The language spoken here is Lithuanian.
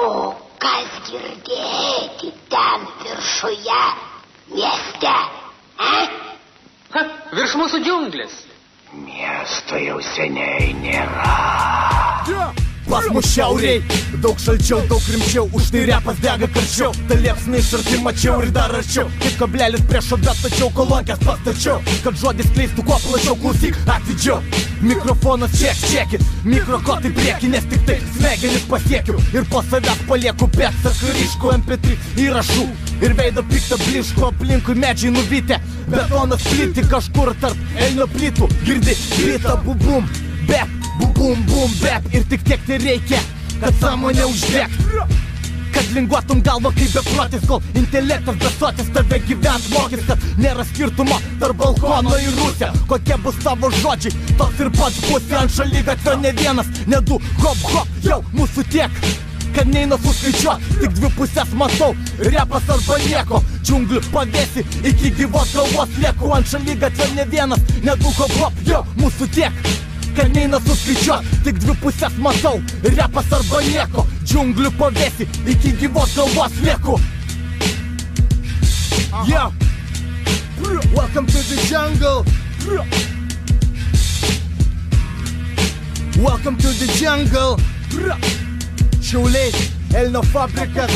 O kas girdėti ten viršuje, mieste, Virš mūsų džiunglės. Miesto jau seniai nėra. Pas mus šiauriai, daug šalčiau, daug rimčiau, už tai repas dega karščiau. Tai liepsnai iš arti mačiau ir dar arčiau, kaip kablelis prieš obet tačiau kolonkės pastačiau, kad žodis kleistų kuo plačiau, klausyk atidžiau. Mikrofonas čekit, mikrokotai prieki, nes tik tai smegenis pasiekiu ir po savęs palieku pėdsaką ryškų MP3 įrašų ir veido piktą bliško, aplinkui medžiai nuvytę, betonas plyti kažkur tarp elnio plytų, girdi rytą bubum, bep, bubum, bum, bep ir tik tiek tai reikia, kad sąmonė uždegt, kad linguotum galvą kaip beprotis, kol intelektas besotis tave gyvent mokys, kad nėra skirtumo tarp balkono ir rūsio, kokie bus tavo žodžiai, toks ir pats būsi ant šaligatvio, ne vienas, ne du, hop, hop, jau mūsų tiek, kad neina suskaičiuot, tik dvi pusės matau, repas arba nieko, džiunglių pavėsi, iki gyvos galvos lieku ant šaligatvio, ne vienas, ne du, hop, hop, jau mūsų tiek, kad neina suskaičiuot, tik dvi pusės matau, repas arba nieko, džiunglių pavėsi, iki gyvos galvos lieku. Yo, welcome to the jungle. Welcome to the jungle. Šiauliai, Elnio fabrikas.